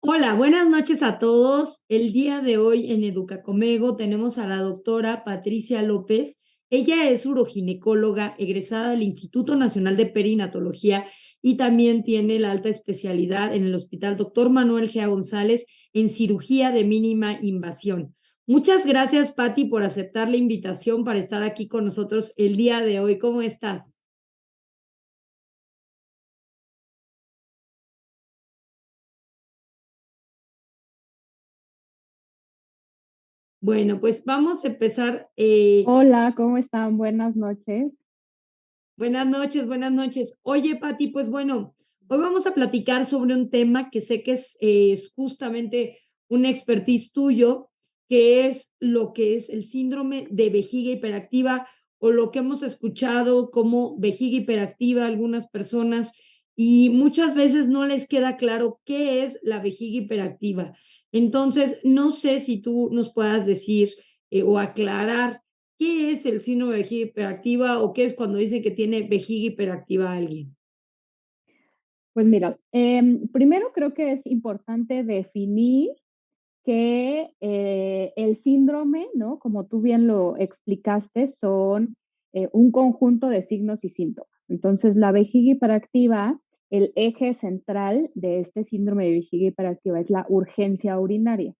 Hola, buenas noches a todos. El día de hoy en Educacomego tenemos a la doctora Patricia López. Ella es uroginecóloga egresada del Instituto Nacional de Perinatología y también tiene la alta especialidad en el Hospital Dr. Manuel G. González en cirugía de mínima invasión. Muchas gracias, Pati, por aceptar la invitación para estar aquí con nosotros el día de hoy. ¿Cómo estás? Bueno, pues vamos a empezar. Hola, ¿cómo están? Buenas noches. Buenas noches, buenas noches. Oye, Pati, pues bueno, hoy vamos a platicar sobre un tema que sé que es justamente un expertise tuyo, que es lo que es el síndrome de vejiga hiperactiva o lo que hemos escuchado como vejiga hiperactiva a algunas personas y muchas veces no les queda claro qué es la vejiga hiperactiva. Entonces, no sé si tú nos puedas decir o aclarar. ¿Qué es el síndrome de vejiga hiperactiva o qué es cuando dice que tiene vejiga hiperactiva alguien? Pues mira, primero creo que es importante definir que el síndrome, ¿no? Como tú bien lo explicaste, son un conjunto de signos y síntomas. Entonces, la vejiga hiperactiva, el eje central de este síndrome de vejiga hiperactiva es la urgencia urinaria.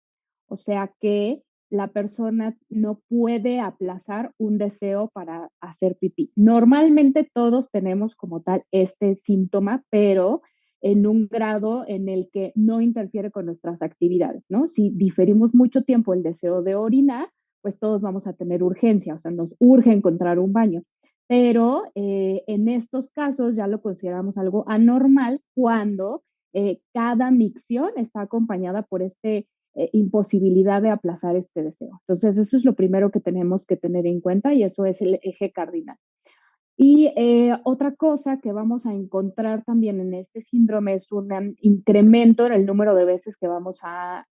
O sea que la persona no puede aplazar un deseo para hacer pipí. Normalmente todos tenemos como tal este síntoma, pero en un grado en el que no interfiere con nuestras actividades, ¿no? Si diferimos mucho tiempo el deseo de orinar, pues todos vamos a tener urgencia, o sea, nos urge encontrar un baño. Pero en estos casos ya lo consideramos algo anormal cuando cada micción está acompañada por este imposibilidad de aplazar este deseo. Entonces, eso es lo primero que tenemos que tener en cuenta y eso es el eje cardinal. Y otra cosa que vamos a encontrar también en este síndrome es un incremento en el número de veces que vamos a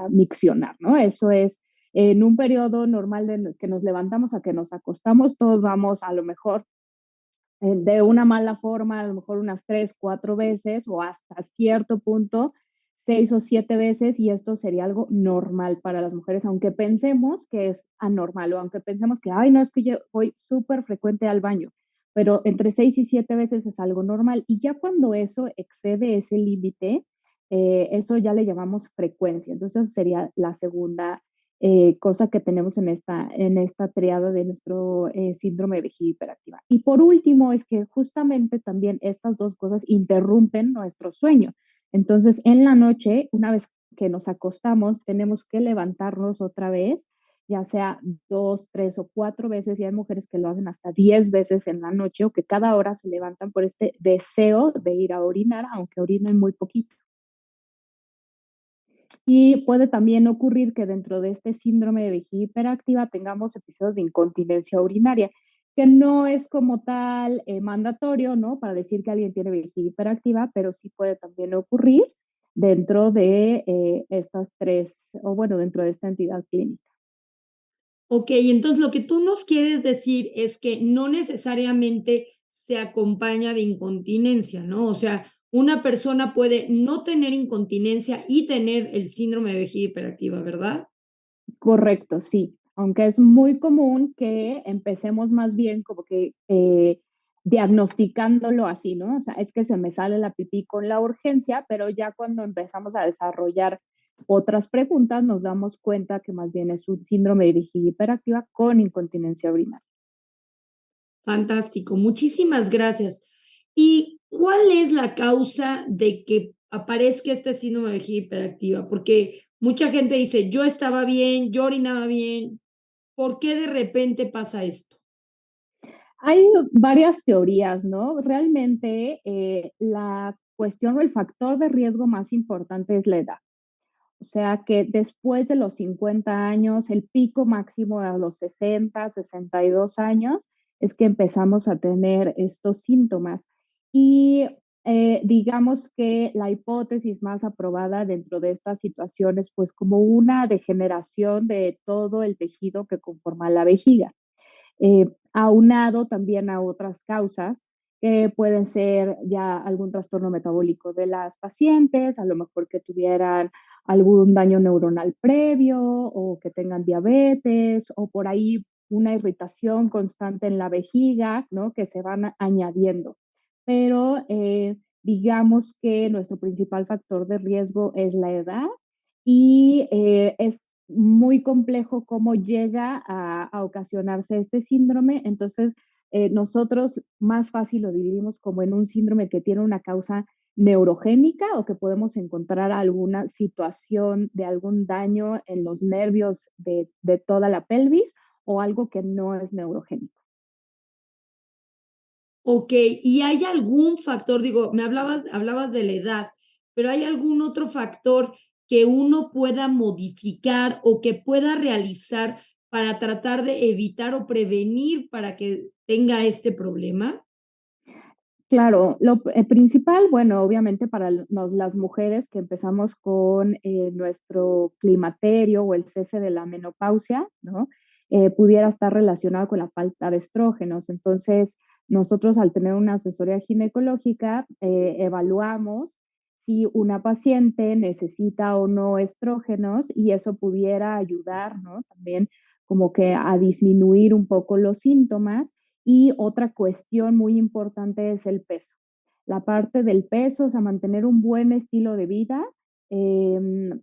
miccionar, ¿no? Eso es en un periodo normal de que nos levantamos a que nos acostamos, todos vamos a lo mejor de una mala forma, a lo mejor unas 3, 4 veces o hasta cierto punto 6 o 7 veces y esto sería algo normal para las mujeres, aunque pensemos que es anormal o aunque pensemos que, ay, no, es que yo voy súper frecuente al baño, pero entre 6 y 7 veces es algo normal y ya cuando eso excede ese límite, eso ya le llamamos frecuencia. Entonces sería la segunda cosa que tenemos en esta triada de nuestro síndrome de vejiga hiperactiva. Y por último, es que justamente también estas dos cosas interrumpen nuestro sueño. Entonces, en la noche, una vez que nos acostamos, tenemos que levantarnos otra vez, ya sea 2, 3 o 4 veces, y hay mujeres que lo hacen hasta 10 veces en la noche o que cada hora se levantan por este deseo de ir a orinar, aunque orinen muy poquito. Y puede también ocurrir que dentro de este síndrome de vejiga hiperactiva tengamos episodios de incontinencia urinaria, que no es como tal mandatorio, ¿no? Para decir que alguien tiene vejiga hiperactiva, pero sí puede también ocurrir dentro de estas tres, o bueno, dentro de esta entidad clínica. Ok, entonces lo que tú nos quieres decir es que no necesariamente se acompaña de incontinencia, ¿no? O sea, una persona puede no tener incontinencia y tener el síndrome de vejiga hiperactiva, ¿verdad? Correcto, sí. Aunque es muy común que empecemos más bien como que diagnosticándolo así, ¿no? O sea, es que se me sale la pipí con la urgencia, pero ya cuando empezamos a desarrollar otras preguntas, nos damos cuenta que más bien es un síndrome de vejiga hiperactiva con incontinencia urinaria. Fantástico, muchísimas gracias. ¿Y cuál es la causa de que aparezca este síndrome de vejiga hiperactiva? Porque mucha gente dice, yo estaba bien, yo orinaba bien, ¿por qué de repente pasa esto? Hay varias teorías, ¿no? Realmente la cuestión o el factor de riesgo más importante es la edad. O sea que después de los 50 años, el pico máximo a los 60, 62 años, es que empezamos a tener estos síntomas. Y digamos que la hipótesis más aprobada dentro de estas situaciones, pues como una degeneración de todo el tejido que conforma la vejiga, aunado también a otras causas que pueden ser ya algún trastorno metabólico de las pacientes, a lo mejor que tuvieran algún daño neuronal previo o que tengan diabetes o por ahí una irritación constante en la vejiga, ¿no? Que se van añadiendo. Pero digamos que nuestro principal factor de riesgo es la edad y es muy complejo cómo llega a ocasionarse este síndrome. Entonces, nosotros más fácil lo dividimos como en un síndrome que tiene una causa neurogénica o que podemos encontrar alguna situación de algún daño en los nervios de toda la pelvis o algo que no es neurogénico. Okey, ¿y hay algún factor? Digo, me hablabas de la edad, pero, ¿hay algún otro factor que uno pueda modificar o que pueda realizar para tratar de evitar o prevenir para que tenga este problema? Claro, lo principal, bueno, obviamente para las mujeres que empezamos con nuestro climaterio o el cese de la menopausia, ¿no? Pudiera estar relacionado con la falta de estrógenos. Entonces, nosotros al tener una asesoría ginecológica, evaluamos si una paciente necesita o no estrógenos y eso pudiera ayudar, ¿no? También como que a disminuir un poco los síntomas y otra cuestión muy importante es el peso. La parte del peso, o sea, mantener un buen estilo de vida, em,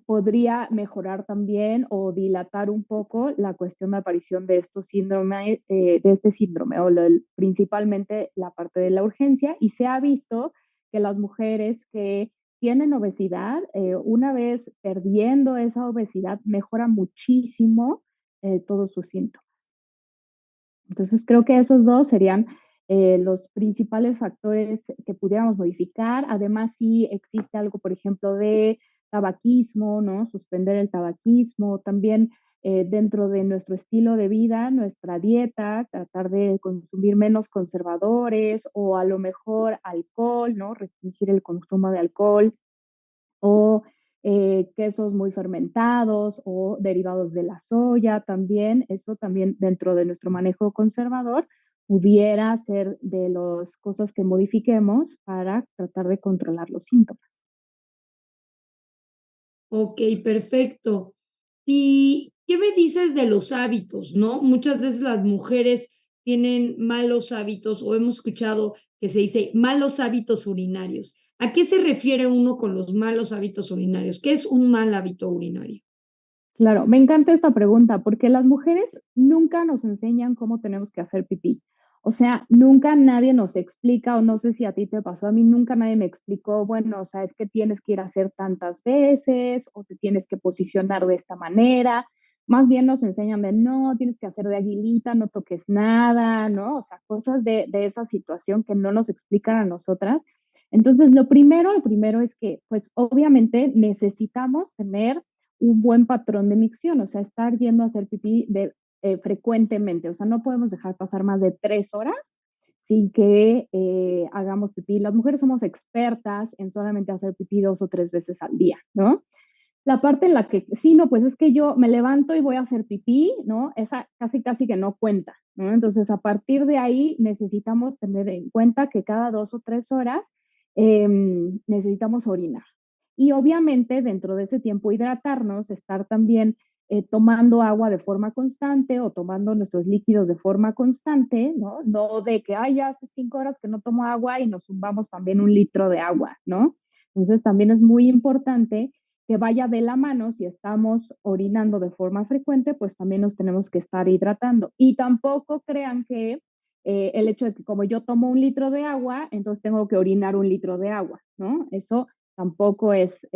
podría mejorar también o dilatar un poco la cuestión de aparición de estos síndromes, de este síndrome, o principalmente la parte de la urgencia. Y se ha visto que las mujeres que tienen obesidad, una vez perdiendo esa obesidad, mejora muchísimo todos sus síntomas. Entonces, creo que esos 2 serían, los principales factores que pudiéramos modificar. Además, si existe algo, por ejemplo, de tabaquismo, ¿no? Suspender el tabaquismo. También, dentro de nuestro estilo de vida, nuestra dieta, tratar de consumir menos conservadores o a lo mejor alcohol, ¿no? Restringir el consumo de alcohol o quesos muy fermentados o derivados de la soya también. Eso también dentro de nuestro manejo conservador pudiera ser de las cosas que modifiquemos para tratar de controlar los síntomas. Okey, perfecto. ¿Y qué me dices de los hábitos, no? Muchas veces las mujeres tienen malos hábitos, o hemos escuchado que se dice malos hábitos urinarios. ¿A qué se refiere uno con los malos hábitos urinarios? ¿Qué es un mal hábito urinario? Claro, me encanta esta pregunta porque las mujeres nunca nos enseñan cómo tenemos que hacer pipí. O sea, nunca nadie nos explica, o no sé si a ti te pasó, a mí nunca nadie me explicó, bueno, o sea, es que tienes que ir a hacer tantas veces o te tienes que posicionar de esta manera. Más bien nos enseñan de no, tienes que hacer de aguilita, no toques nada, ¿no? O sea, cosas de esa situación que no nos explican a nosotras. Entonces, lo primero es que, pues, obviamente necesitamos tener un buen patrón de micción, o sea, estar yendo a hacer pipí frecuentemente, o sea, no podemos dejar pasar más de 3 horas sin que hagamos pipí. Las mujeres somos expertas en solamente hacer pipí 2 o 3 veces al día, ¿no? La parte en la que, sí, no, pues es que yo me levanto y voy a hacer pipí, ¿no? Esa casi, casi que no cuenta, ¿no? Entonces, a partir de ahí necesitamos tener en cuenta que cada 2 o 3 horas necesitamos orinar. Y obviamente dentro de ese tiempo hidratarnos, estar también tomando agua de forma constante o tomando nuestros líquidos de forma constante, ¿no? No de que, ay, ya hace 5 horas que no tomo agua y nos zumbamos también 1 litro de agua, ¿no? Entonces también es muy importante que vaya de la mano, si estamos orinando de forma frecuente, pues también nos tenemos que estar hidratando. Y tampoco crean que el hecho de que como yo tomo 1 litro de agua, entonces tengo que orinar 1 litro de agua, ¿no? Eso tampoco es,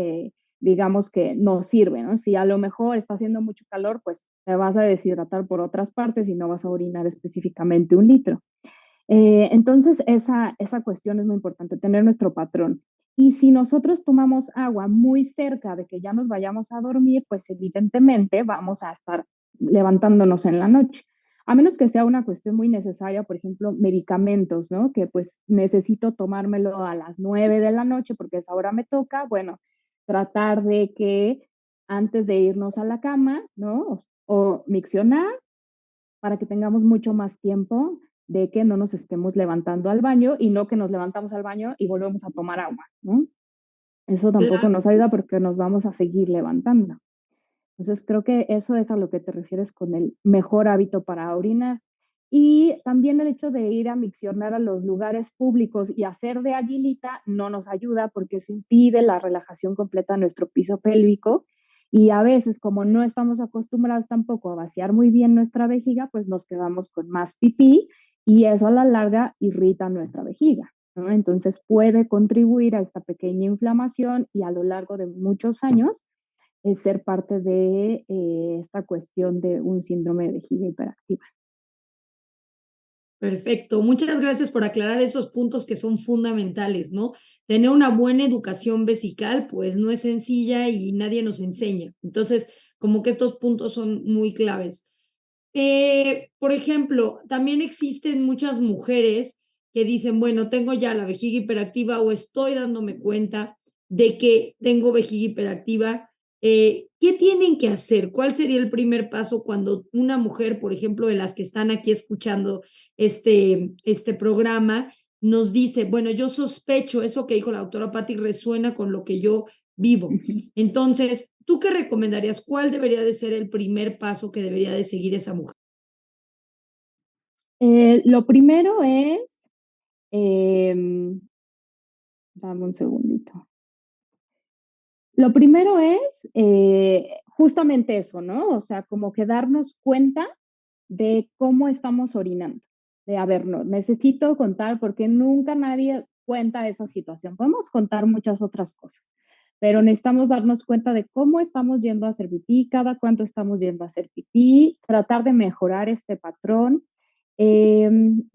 digamos que no sirve, ¿no? Si a lo mejor está haciendo mucho calor, pues te vas a deshidratar por otras partes y no vas a orinar específicamente 1 litro. Entonces, esa cuestión es muy importante, tener nuestro patrón. Y si nosotros tomamos agua muy cerca de que ya nos vayamos a dormir, pues evidentemente vamos a estar levantándonos en la noche. A menos que sea una cuestión muy necesaria, por ejemplo, medicamentos, ¿no? Que pues necesito tomármelo a las 9 de la noche porque a esa hora me toca. Bueno, tratar de que antes de irnos a la cama, ¿no? O miccionar para que tengamos mucho más tiempo de que no nos estemos levantando al baño y no que nos levantamos al baño y volvemos a tomar agua, ¿no? Eso tampoco Claro. nos ayuda porque nos vamos a seguir levantando. Entonces, creo que eso es a lo que te refieres con el mejor hábito para orinar. Y también el hecho de ir a miccionar a los lugares públicos y hacer de aguilita no nos ayuda porque eso impide la relajación completa de nuestro piso pélvico. Y a veces, como no estamos acostumbrados tampoco a vaciar muy bien nuestra vejiga, pues nos quedamos con más pipí y eso a la larga irrita nuestra vejiga, ¿no? Entonces puede contribuir a esta pequeña inflamación y a lo largo de muchos años es ser parte de esta cuestión de un síndrome de vejiga hiperactiva. Perfecto. Muchas gracias por aclarar esos puntos que son fundamentales, ¿no? Tener una buena educación vesical, pues no es sencilla y nadie nos enseña. Entonces, como que estos puntos son muy claves. Por ejemplo, también existen muchas mujeres que dicen, bueno, tengo ya la vejiga hiperactiva o estoy dándome cuenta de que tengo vejiga hiperactiva. ¿Qué tienen que hacer? ¿Cuál sería el primer paso cuando una mujer, por ejemplo, de las que están aquí escuchando este programa, nos dice, bueno, yo sospecho, eso que dijo la doctora Patti resuena con lo que yo vivo? Entonces, ¿tú qué recomendarías? ¿Cuál debería de ser el primer paso que debería de seguir esa mujer? Lo primero es, dame un segundito. Lo primero es justamente eso, ¿no? O sea, como que darnos cuenta de cómo estamos orinando. De, a ver, no, necesito contar porque nunca nadie cuenta esa situación. Podemos contar muchas otras cosas, pero necesitamos darnos cuenta de cómo estamos yendo a hacer pipí, cada cuánto estamos yendo a hacer pipí, tratar de mejorar este patrón.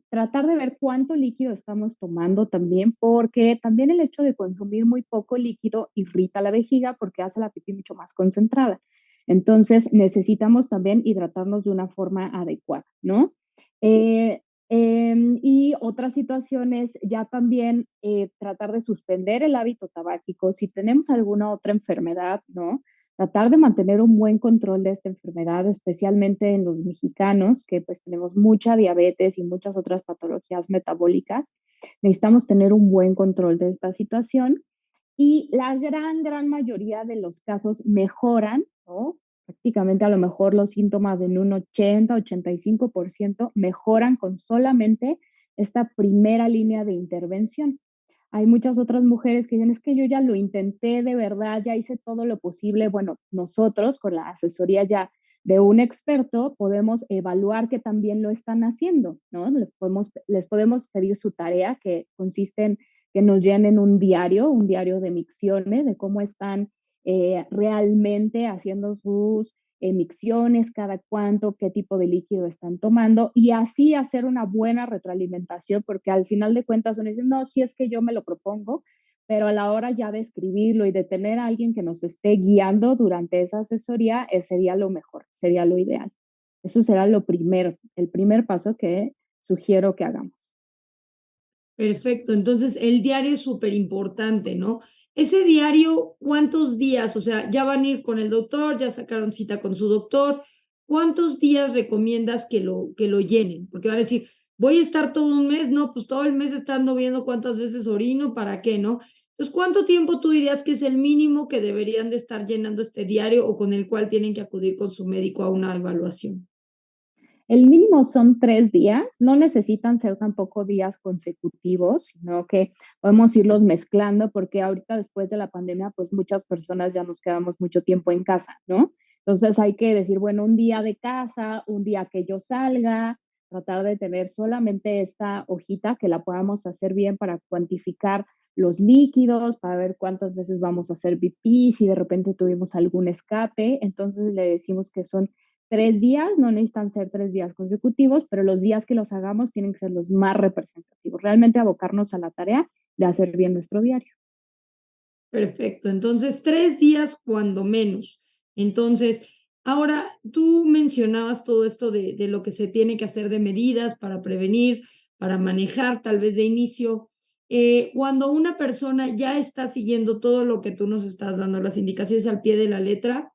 Tratar de ver cuánto líquido estamos tomando también, porque también el hecho de consumir muy poco líquido irrita la vejiga porque hace la pipí mucho más concentrada. Entonces, necesitamos también hidratarnos de una forma adecuada, ¿no? Y otras situaciones, ya también tratar de suspender el hábito tabáquico. Si tenemos alguna otra enfermedad, ¿no? Tratar de mantener un buen control de esta enfermedad, especialmente en los mexicanos, que pues tenemos mucha diabetes y muchas otras patologías metabólicas. Necesitamos tener un buen control de esta situación y la gran mayoría de los casos mejoran, ¿no? Prácticamente a lo mejor los síntomas en un 80-85% mejoran con solamente esta primera línea de intervención. Hay muchas otras mujeres que dicen, es que yo ya lo intenté de verdad, ya hice todo lo posible. Bueno, nosotros con la asesoría ya de un experto podemos evaluar que también lo están haciendo, ¿no? Les podemos pedir su tarea que consiste en que nos llenen un diario de micciones, de cómo están realmente haciendo sus micciones, cada cuánto, qué tipo de líquido están tomando y así hacer una buena retroalimentación, porque al final de cuentas uno dice, no, si es que yo me lo propongo, pero a la hora ya de escribirlo y de tener a alguien que nos esté guiando durante esa asesoría, sería lo mejor, sería lo ideal. Eso será lo primero, el primer paso que sugiero que hagamos. Perfecto, entonces el diario es súper importante, ¿no? Ese diario, ¿cuántos días? O sea, ya van a ir con el doctor, ya sacaron cita con su doctor. ¿Cuántos días recomiendas que lo llenen? Porque van a decir, voy a estar todo un mes, no, pues todo el mes estando viendo cuántas veces orino, ¿para qué, no? Entonces, ¿cuánto tiempo tú dirías que es el mínimo que deberían de estar llenando este diario o con el cual tienen que acudir con su médico a una evaluación? El mínimo son 3 días, no necesitan ser tampoco días consecutivos, sino que podemos irlos mezclando porque ahorita después de la pandemia, pues muchas personas ya nos quedamos mucho tiempo en casa, ¿no? Entonces hay que decir, bueno, un día de casa, un día que yo salga, tratar de tener solamente esta hojita que la podamos hacer bien para cuantificar los líquidos, para ver cuántas veces vamos a hacer pipí, si de repente tuvimos algún escape, entonces le decimos que son 3 días, no necesitan ser 3 días consecutivos, pero los días que los hagamos tienen que ser los más representativos. Realmente abocarnos a la tarea de hacer bien nuestro diario. Perfecto, entonces 3 días cuando menos. Entonces, ahora tú mencionabas todo esto de lo que se tiene que hacer de medidas para prevenir, para manejar tal vez de inicio. Cuando una persona ya está siguiendo todo lo que tú nos estás dando, las indicaciones al pie de la letra,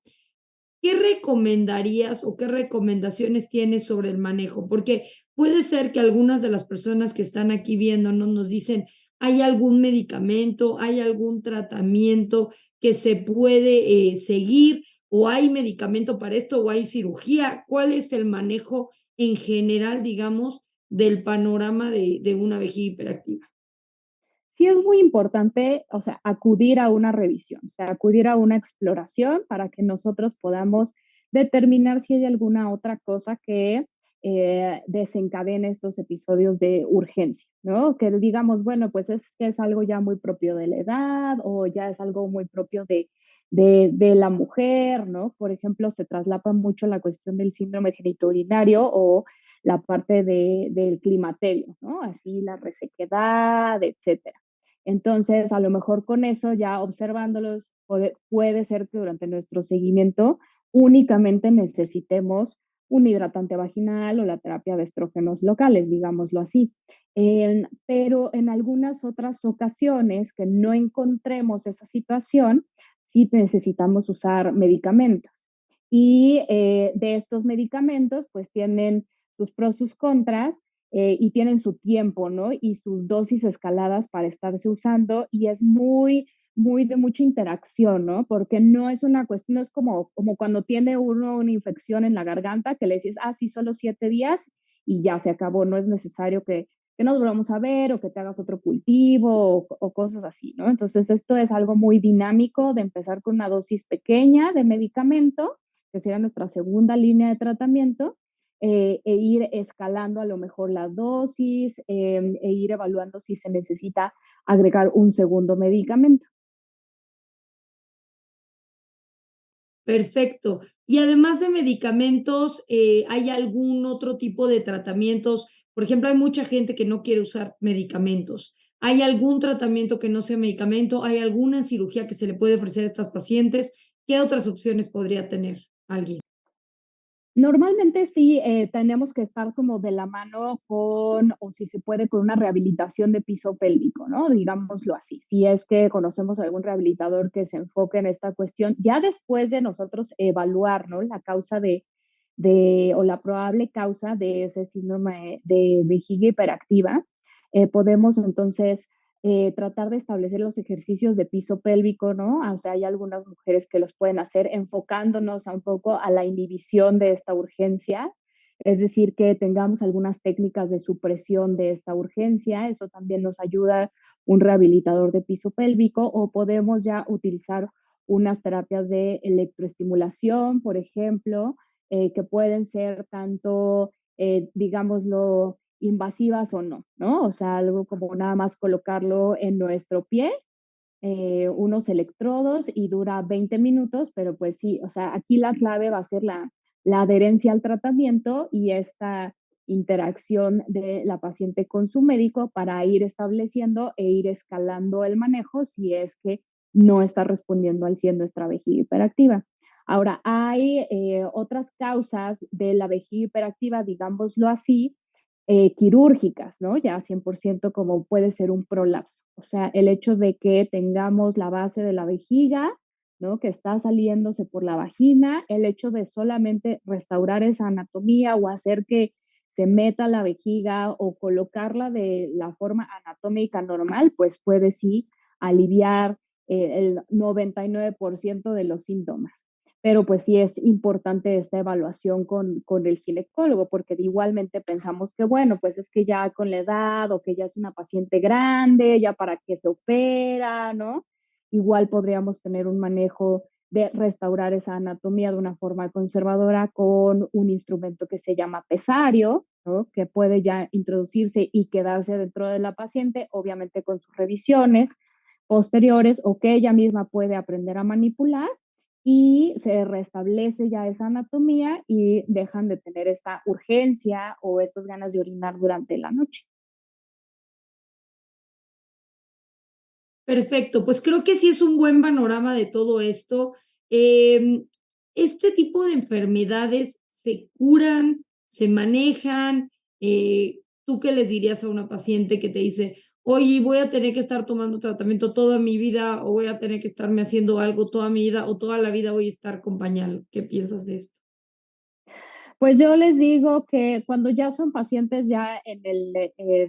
¿qué recomendarías o qué recomendaciones tienes sobre el manejo? Porque puede ser que algunas de las personas que están aquí viéndonos nos dicen, ¿hay algún medicamento, hay algún tratamiento que se puede seguir? ¿O hay medicamento para esto o hay cirugía? ¿Cuál es el manejo en general, digamos, del panorama de una vejiga hiperactiva? Sí es muy importante, o sea, acudir a una revisión, o sea, acudir a una exploración para que nosotros podamos determinar si hay alguna otra cosa que desencadene estos episodios de urgencia, ¿no? Que digamos, bueno, pues es que es algo ya muy propio de la edad o ya es algo muy propio de la mujer, ¿no? Por ejemplo, se traslapa mucho la cuestión del síndrome genitourinario o la parte del climaterio, ¿no? Así la resequedad, etcétera. Entonces, a lo mejor con eso, ya observándolos, puede ser que durante nuestro seguimiento únicamente necesitemos un hidratante vaginal o la terapia de estrógenos locales, digámoslo así. Pero en algunas otras ocasiones que no encontremos esa situación, sí necesitamos usar medicamentos. Y de estos medicamentos, pues tienen sus pros, sus contras, y tienen su tiempo, ¿no? Y sus dosis escaladas para estarse usando y es muy de mucha interacción, ¿no? Porque no es una cuestión, no es como cuando tiene uno una infección en la garganta que le dices, ah, sí, solo 7 días y ya se acabó, no es necesario que nos volvamos a ver o que te hagas otro cultivo o cosas así, ¿no? Entonces, esto es algo muy dinámico de empezar con una dosis pequeña de medicamento, que sería nuestra segunda línea de tratamiento, e ir escalando a lo mejor la dosis, e ir evaluando si se necesita agregar un segundo medicamento. Perfecto. Y además de medicamentos, ¿hay algún otro tipo de tratamientos? Por ejemplo, hay mucha gente que no quiere usar medicamentos. ¿Hay algún tratamiento que no sea medicamento? ¿Hay alguna cirugía que se le puede ofrecer a estas pacientes? ¿Qué otras opciones podría tener alguien? Normalmente sí, tenemos que estar como de la mano con, o si se puede, con una rehabilitación de piso pélvico, ¿no? Digámoslo así. Si es que conocemos algún rehabilitador que se enfoque en esta cuestión, ya después de nosotros evaluar, ¿no? La causa o la probable causa de ese síndrome de vejiga hiperactiva, podemos entonces tratar de establecer los ejercicios de piso pélvico, ¿no? O sea, hay algunas mujeres que los pueden hacer enfocándonos a un poco a la inhibición de esta urgencia, es decir, que tengamos algunas técnicas de supresión de esta urgencia, eso también nos ayuda un rehabilitador de piso pélvico, o podemos ya utilizar unas terapias de electroestimulación, por ejemplo, que pueden ser tanto, digámoslo, invasivas o no, ¿no? O sea, algo como nada más colocarlo en nuestro pie, unos electrodos y dura 20 minutos, pero pues sí, o sea, aquí la clave va a ser la adherencia al tratamiento y esta interacción de la paciente con su médico para ir estableciendo e ir escalando el manejo si es que no está respondiendo al 100 nuestra vejiga hiperactiva. Ahora, hay otras causas de la vejiga hiperactiva, digámoslo así, quirúrgicas, ¿no? Ya 100% como puede ser un prolapso. O sea, el hecho de que tengamos la base de la vejiga, ¿no? Que está saliéndose por la vagina, el hecho de solamente restaurar esa anatomía o hacer que se meta la vejiga o colocarla de la forma anatómica normal, pues puede sí aliviar el 99% de los síntomas. Pero pues sí es importante esta evaluación con el ginecólogo, porque igualmente pensamos que, bueno, pues es que ya con la edad o que ya es una paciente grande, ya para qué se opera, ¿no? Igual podríamos tener un manejo de restaurar esa anatomía de una forma conservadora con un instrumento que se llama pesario, ¿no? Que puede ya introducirse y quedarse dentro de la paciente, obviamente con sus revisiones posteriores o que ella misma puede aprender a manipular y se restablece ya esa anatomía y dejan de tener esta urgencia o estas ganas de orinar durante la noche. Perfecto, pues creo que sí es un buen panorama de todo esto. ¿Este tipo de enfermedades se curan, se manejan? ¿Tú qué les dirías a una paciente que te dice, oye, voy a tener que estar tomando tratamiento toda mi vida o voy a tener que estarme haciendo algo toda mi vida o toda la vida voy a estar con pañal? ¿Qué piensas de esto? Pues yo les digo que cuando ya son pacientes ya en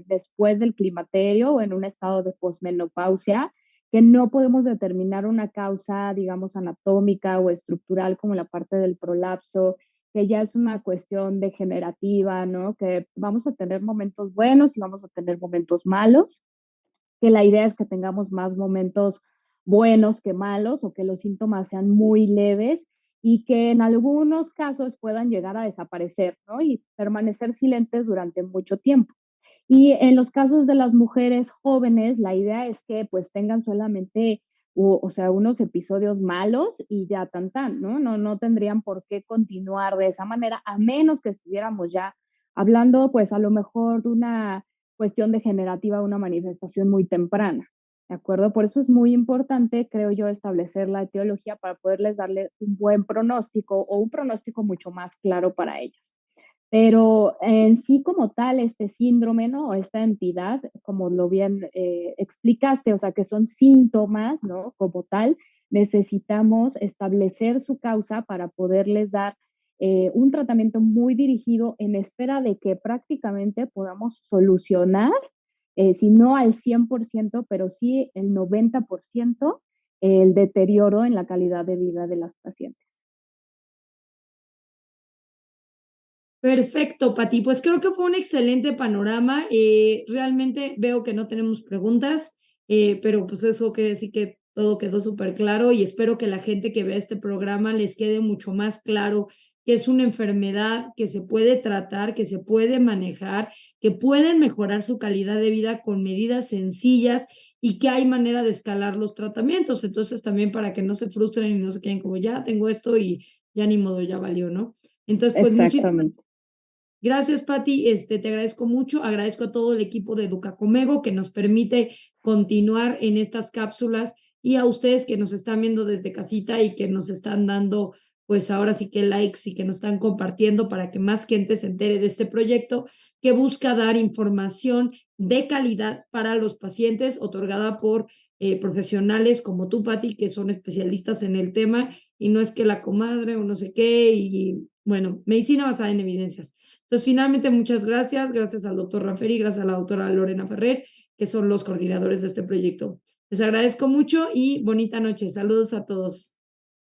después del climaterio o en un estado de posmenopausia, que no podemos determinar una causa, digamos, anatómica o estructural como la parte del prolapso, que ya es una cuestión degenerativa, ¿no? Que vamos a tener momentos buenos y vamos a tener momentos malos, que la idea es que tengamos más momentos buenos que malos o que los síntomas sean muy leves y que en algunos casos puedan llegar a desaparecer, ¿no? Y permanecer silentes durante mucho tiempo. Y en los casos de las mujeres jóvenes, la idea es que pues tengan solamente, o sea, unos episodios malos y ya tan, ¿no? No tendrían por qué continuar de esa manera, a menos que estuviéramos ya hablando pues a lo mejor de una cuestión degenerativa, una manifestación muy temprana, ¿de acuerdo? Por eso es muy importante, creo yo, establecer la etiología para poderles darle un buen pronóstico o un pronóstico mucho más claro para ellas. Pero en sí como tal, este síndrome, ¿no? O esta entidad, como lo bien explicaste, o sea, que son síntomas, ¿no? Como tal, necesitamos establecer su causa para poderles dar un tratamiento muy dirigido en espera de que prácticamente podamos solucionar, si no al 100%, pero sí el 90% el deterioro en la calidad de vida de las pacientes. Perfecto, Pati. Pues creo que fue un excelente panorama. Realmente veo que no tenemos preguntas, pero pues eso quiere decir que todo quedó súper claro y espero que la gente que vea este programa les quede mucho más claro que es una enfermedad que se puede tratar, que se puede manejar, que pueden mejorar su calidad de vida con medidas sencillas y que hay manera de escalar los tratamientos. Entonces también para que no se frustren y no se queden como ya tengo esto y ya ni modo, ya valió, ¿no? Entonces, pues muchísimas Exactamente. gracias, Pati. Te agradezco mucho. Agradezco a todo el equipo de Educacomego que nos permite continuar en estas cápsulas y a ustedes que nos están viendo desde casita y que nos están dando, pues ahora sí que likes y que nos están compartiendo para que más gente se entere de este proyecto que busca dar información de calidad para los pacientes, otorgada por profesionales como tú, Pati, que son especialistas en el tema y no es que la comadre o no sé qué y bueno, medicina basada en evidencias. Entonces, finalmente, muchas gracias. Gracias al doctor Raferi, gracias a la doctora Lorena Ferrer, que son los coordinadores de este proyecto. Les agradezco mucho y bonita noche. Saludos a todos.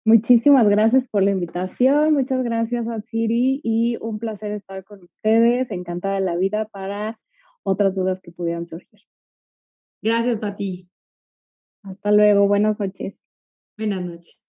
Muchísimas gracias por la invitación, muchas gracias a Siri y un placer estar con ustedes, encantada de la vida para otras dudas que pudieran surgir. Gracias, Pati. Hasta luego, buenas noches. Buenas noches.